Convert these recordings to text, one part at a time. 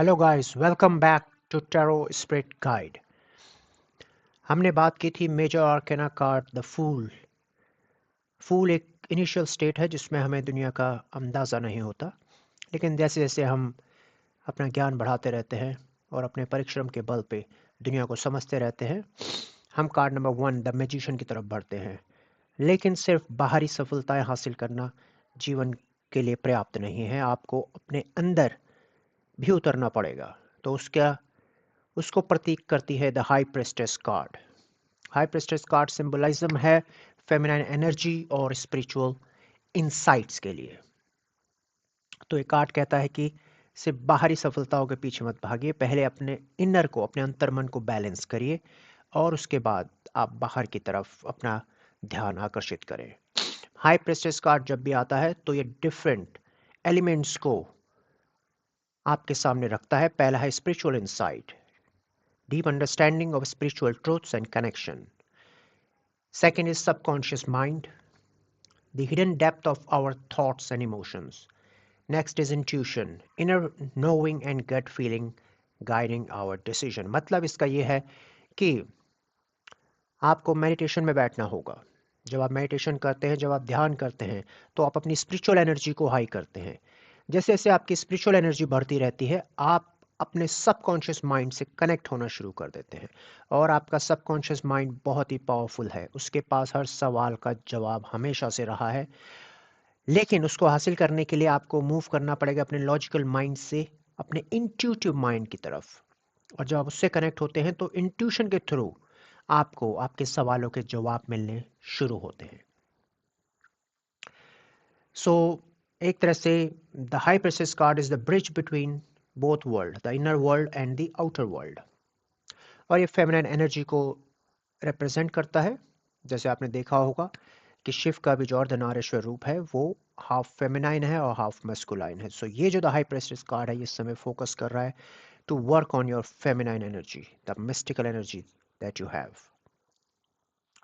Hello guys, welcome back to tarot spirit guide. हमने बात की थी major arcana card the fool. Fool एक इनिशियल स्टेट है जिसमें हमें दुनिया का अंदाज़ा नहीं होता, लेकिन जैसे जैसे हम अपना ज्ञान बढ़ाते रहते हैं और अपने परिश्रम के बल पे दुनिया को समझते रहते हैं, हम कार्ड नंबर 1 द मैजिशियन की तरफ बढ़ते हैं। लेकिन सिर्फ बाहरी सफलताएं हासिल करना जीवन के लिए पर्याप्त नहीं है, आपको अपने अंदर भी उतरना पड़ेगा। तो उसका उसको प्रतीक करती है the High Priestess card. High Priestess card symbolism है फेमिनाइन एनर्जी और स्पिरिचुअल इंसाइट्स के लिए। तो ये कार्ड कहता है कि सिर्फ बाहरी सफलताओं के पीछे मत भागिए, पहले अपने इनर को, अपने अंतर्मन को बैलेंस करिए और उसके बाद आप बाहर की तरफ अपना ध्यान आकर्षित करें। हाई प्रेस्टेस कार्ड जब भी आता है तो ये डिफरेंट एलिमेंट्स को आपके सामने रखता है। पहला है spiritual insight, deep understanding of spiritual truths and connection. Second is subconscious mind, the hidden depth of our thoughts and emotions. Next is intuition, inner knowing and gut feeling guiding our decision. मतलब इसका ये है कि आपको meditation में बैठना होगा। जब आप मेडिटेशन करते हैं, जब आप ध्यान करते हैं, तो आप अपनी स्पिरिचुअल एनर्जी को हाई करते हैं। जैसे जैसे आपकी स्पिरिचुअल एनर्जी बढ़ती रहती है, आप अपने सबकॉन्शियस माइंड से कनेक्ट होना शुरू कर देते हैं। और आपका सबकॉन्शियस माइंड बहुत ही पावरफुल है, उसके पास हर सवाल का जवाब हमेशा से रहा है। लेकिन उसको हासिल करने के लिए आपको मूव करना पड़ेगा अपने लॉजिकल माइंड से अपने इंट्यूटिव माइंड की तरफ। और जब आप उससे कनेक्ट होते हैं तो इंट्यूशन के थ्रू आपको आपके सवालों के जवाब मिलने शुरू होते हैं। सो एक तरह से the high priestess card is the bridge between both world, the inner world and the outer world. और ये फेमिनाइन एनर्जी को रिप्रेजेंट करता है। जैसे आपने देखा होगा कि शिव का भी जो अर्धनारीश्वर रूप है वो हाफ फेमिनाइन है और हाफ मस्कुलाइन है। सो ये जो द हाई प्रेस्टिस कार्ड है, इस समय फोकस कर रहा है to work on your feminine energy, the mystical energy that you have.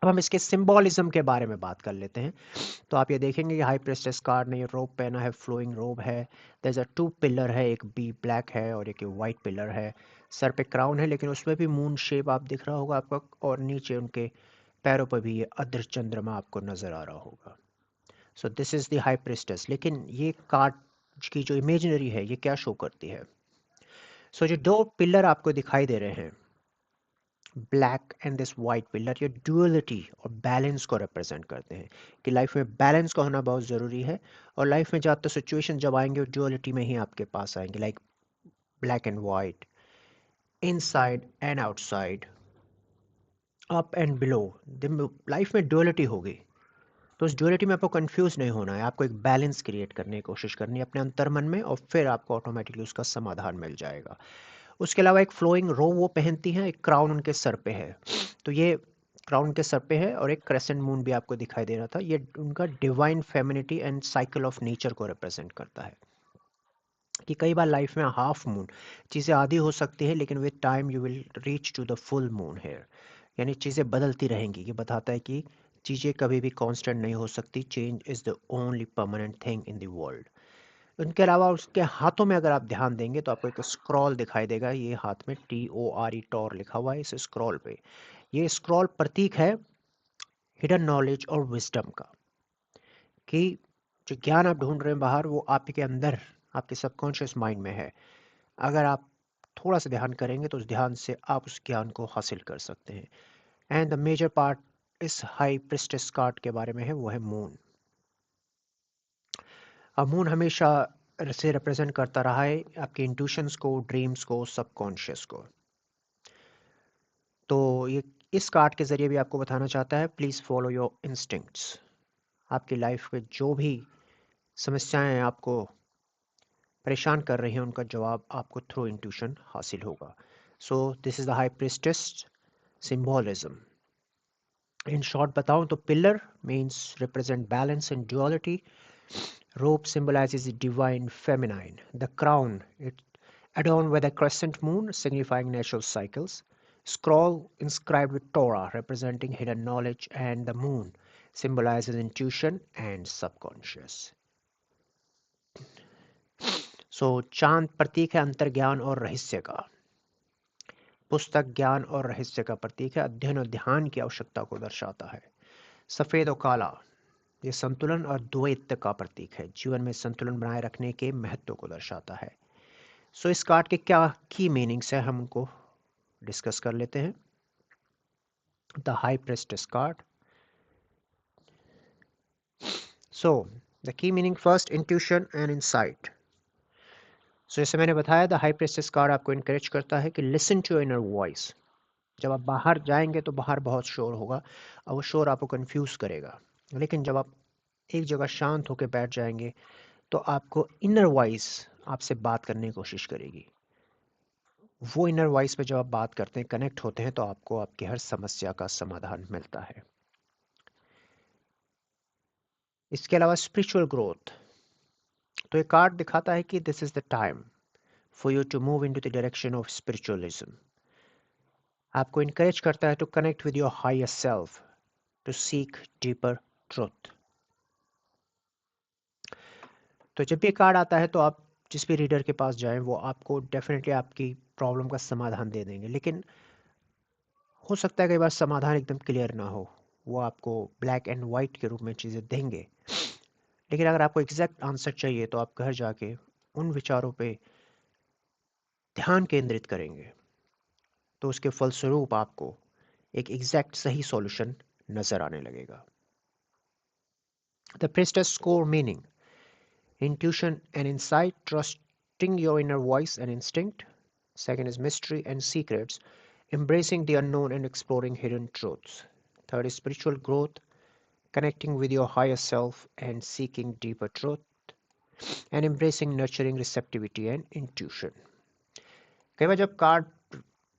अब हम इसके सिंबॉलिज्म के बारे में बात कर लेते हैं। तो आप ये देखेंगे कि हाई प्रेस्टिस कार्ड ने ये रोब पहना है, फ्लोइंग रोब है। देयर अ टू पिलर है, एक बी ब्लैक है और एक वाइट पिलर है। सर पे क्राउन है, लेकिन उसमें भी मून शेप आप दिख रहा होगा आपको, और नीचे उनके पैरों पर भी ये अर्ध चंद्रमा आपको नजर आ रहा होगा। So this is the high prestige. लेकिन ये कार्ड की जो इमेजिनरी है, ये क्या शो करती है? सो जो दो पिलर आपको दिखाई दे रहे हैं, black and this white pillar, ये ड्यूअलिटी और बैलेंस को रिप्रेजेंट करते हैं कि लाइफ में बैलेंस का होना बहुत ज़रूरी है। और लाइफ में ज़्यादातर सिचुएशन जब आएंगे वो ड्यूअलिटी में ही आपके पास आएंगे, like black and white, inside and outside, up and below. Life में ड्यूअलिटी होगी, तो उस ड्यूअलिटी में आपको कंफ्यूज नहीं होना है, आपको एक बैलेंस क्रिएट करने की कोशिश करनी है अपने अंतर्मन में, और फिर आपको ऑटोमेटिकली उसका समाधान मिल जाएगा। उसके अलावा एक फ्लोइंग रो वो पहनती हैं, एक क्राउन उनके सर पे है। तो ये क्राउन के सर पे है और एक क्रेसेंट मून भी आपको दिखाई दे रहा था। ये उनका divine femininity and cycle of nature को रिप्रेजेंट करता है कि कई बार लाइफ में हाफ मून, चीज़ें आधी हो सकती है, लेकिन with time you will reach to the full moon here. यानी चीज़ें बदलती रहेंगी। ये बताता है कि चीज़ें कभी भी कांस्टेंट नहीं हो सकती, change is the only permanent thing in the world. उनके अलावा उसके हाथों में अगर आप ध्यान देंगे तो आपको एक स्क्रॉल दिखाई देगा। ये हाथ में TORE, टॉर लिखा हुआ है इस स्क्रॉल पे। ये स्क्रॉल प्रतीक है हिडन नॉलेज और विजडम का, कि जो ज्ञान आप ढूंढ रहे हैं बाहर, वो आपके अंदर, आपके सबकॉन्शियस माइंड में है। अगर आप थोड़ा सा ध्यान करेंगे तो उस ध्यान से आप उस ज्ञान को हासिल कर सकते हैं। एंड द मेजर पार्ट इस हाई प्रिस्टेस कार्ड के बारे में है, वो है मून। अब मून हमेशा से रिप्रेजेंट करता रहा है आपके इंट्यूशंस को, ड्रीम्स को, सबकॉन्शियस को। तो ये इस कार्ड के ज़रिए भी आपको बताना चाहता है, प्लीज़ फॉलो योर इंस्टिंक्ट्स। आपकी लाइफ में जो भी समस्याएं आपको परेशान कर रही हैं, उनका जवाब आपको थ्रू इंट्यूशन हासिल होगा। So this is the high priestess symbolism. In short बताऊं तो pillar means represent balance and duality, robe symbolizes the divine feminine, the crown it adorned with a crescent moon signifying natural cycles, scroll inscribed with Torah representing hidden knowledge, and the moon symbolizes intuition and subconscious. सो चांद प्रतीक है अंतर्ज्ञान और रहस्य का। पुस्तक ज्ञान और रहस्य का प्रतीक है, अध्ययन और ध्यान की आवश्यकता को दर्शाता है। सफेद और काला, ये संतुलन और द्वैत का प्रतीक है, जीवन में संतुलन बनाए रखने के महत्व को दर्शाता है। सो इस कार्ड के क्या की मीनिंग्स है, हम उनको डिस्कस कर लेते हैं। The High Priestess card. So the key meaning, first intuition and insight. So जैसे मैंने बताया, द हाई प्रेस्टेस कार्ड आपको इनकरेज करता है कि listen to your inner voice. जब आप बाहर जाएंगे तो बाहर बहुत शोर होगा और वो शोर आपको कंफ्यूज करेगा, लेकिन जब आप एक जगह शांत होकर बैठ जाएंगे तो आपको इनर वॉइस आपसे बात करने की कोशिश करेगी। वो इनर वॉइस पे जब आप बात करते हैं, कनेक्ट होते हैं, तो आपको आपकी हर समस्या का समाधान मिलता है। इसके अलावा स्पिरिचुअल ग्रोथ, तो ये कार्ड दिखाता है कि this is the time for you to move into the direction of spiritualism. आपको इनकरेज करता है to connect with your higher self, to seek deeper truth. तो जब भी कार्ड आता है तो आप जिस भी रीडर के पास जाएं, वो आपको डेफिनेटली आपकी प्रॉब्लम का समाधान दे देंगे, लेकिन हो सकता है कई बार समाधान एकदम क्लियर ना हो। वो आपको ब्लैक एंड वाइट के रूप में चीज़ें देंगे, लेकिन अगर आपको एग्जैक्ट आंसर चाहिए तो आप घर जाके उन विचारों पे ध्यान केंद्रित करेंगे, तो उसके फलस्वरूप आपको एक एग्जैक्ट सही सॉल्यूशन नजर आने लगेगा। The priestess core meaning, intuition and insight, trusting your inner voice and instinct. Second is mystery and secrets, embracing the unknown and exploring hidden truths. Third is spiritual growth, connecting with your higher self and seeking deeper truth. And embracing nurturing receptivity and intuition. कई बार जब card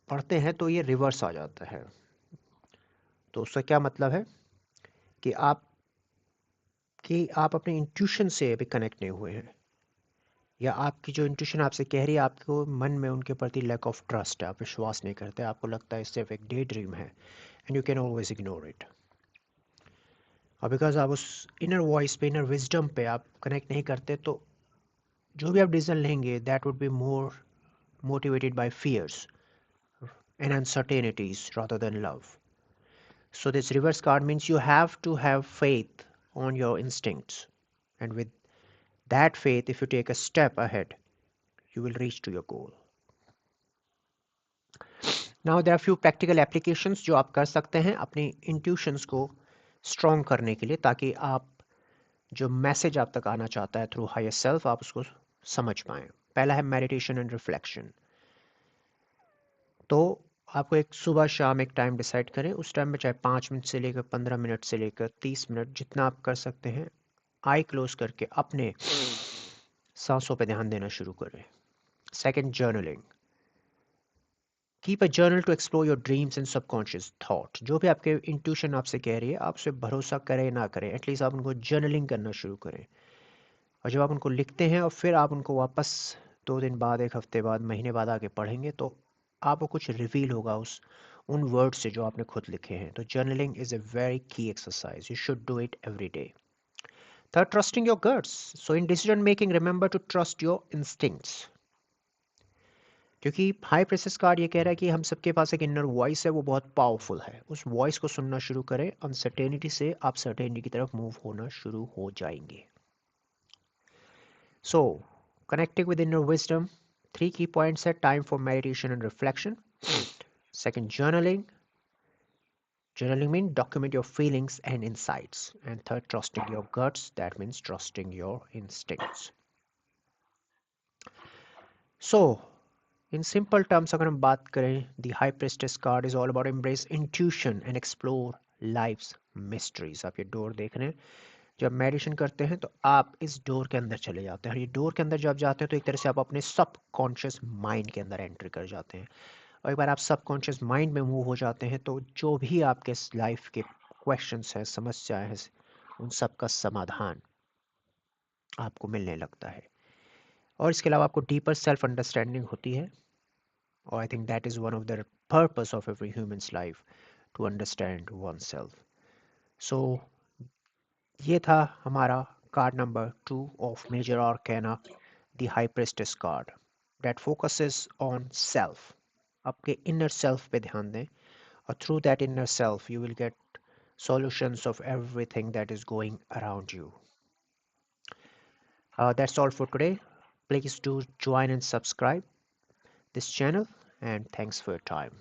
पढ़ते हैं तो ये reverse आ जाता है, तो उसका क्या मतलब है कि आप अपने इंट्यूशन से अभी कनेक्ट नहीं हुए हैं, या आपकी जो इंट्यूशन आपसे कह रही है, आपको मन में उनके प्रति लैक ऑफ ट्रस्ट है, आप विश्वास नहीं करते, आपको लगता है सिर्फ एक डे ड्रीम है and you can always ignore it. और बिकॉज आप उस इनर वॉइस पे, इनर विजडम पे आप कनेक्ट नहीं करते, तो जो भी आप डिसीजन लेंगे that would be more motivated by fears and uncertainties rather than love. So this reverse card means you have to have faith on your instincts, and with that faith, if you take a step ahead, you will reach to your goal. Now there are few practical applications जो आप कर सकते हैं अपनी intuitions को strong करने के लिए, ताकि आप जो मैसेज आप तक आना चाहता है थ्रू हायर सेल्फ, आप उसको समझ पाएं। पहला है मेडिटेशन एंड रिफ्लेक्शन। तो आपको एक सुबह शाम एक टाइम डिसाइड करें, उस टाइम में चाहे 5 मिनट से लेकर 15 मिनट से लेकर 30 मिनट, जितना आप कर सकते हैं, आई क्लोज करके अपने सांसों पर ध्यान देना शुरू करें। Second, journaling. Keep a journal to explore your dreams and subconscious thought. जो भी आपके इंट्यूशन आपसे कह रही है, आप उसे भरोसा करें ना करें, एटलीस्ट आप उनको जर्नलिंग करना शुरू करें। और जब आप उनको लिखते हैं और फिर आप उनको वापस 2 दिन बाद, एक हफ्ते बाद, महीने बाद आके पढ़ेंगे, तो आपको कुछ रिवील होगा उन वर्ड से जो आपने खुद लिखे हैं। तो journaling is a very key exercise, you should do it every day. Third, trusting your guts. So in decision making remember to trust your instincts, क्योंकि हाई प्रेसेस कार्ड ये कह रहा है कि हम सबके पास एक इनर वॉइस है, वो बहुत पावरफुल है। उस वॉइस को सुनना शुरू करें, अनसर्टेनिटी से आप सर्टेनिटी की तरफ मूव होना शुरू हो जाएंगे। सो कनेक्टिंग विद इनर विजडम, 3 की पॉइंट्स है। Time for meditation and reflection. Second, journaling. Journaling means document your feelings and insights. And third, trusting your guts. That means trusting your instincts. So, in simple terms, अगर हम बात करें, the High Priestess card is all about embrace intuition and explore life's mysteries. आप ये door देख रहे हैं, जब मेडिटेशन करते हैं तो आप इस डोर के अंदर चले जाते हैं, और ये डोर के अंदर जब जाते हैं तो एक तरह से आप अपने सब कॉन्शियस माइंड के अंदर एंट्री कर जाते हैं। और एक बार आप सब कॉन्शियस माइंड में मूव हो जाते हैं, तो जो भी आपके लाइफ के क्वेश्चंस हैं, समस्याएं हैं, उन सब का समाधान आपको मिलने लगता है। और इसके अलावा आपको डीपर सेल्फ अंडरस्टैंडिंग होती है, और I think that is one of the purpose of every human's life, to understand one self. So ये था हमारा card number 2 of Major Arcana, the High Priestess card that focuses on self. आपके inner self पे ध्यान दें और through that inner self you will get solutions of everything that is going around you. That's all for today. Please do join and subscribe this channel, and thanks for your time.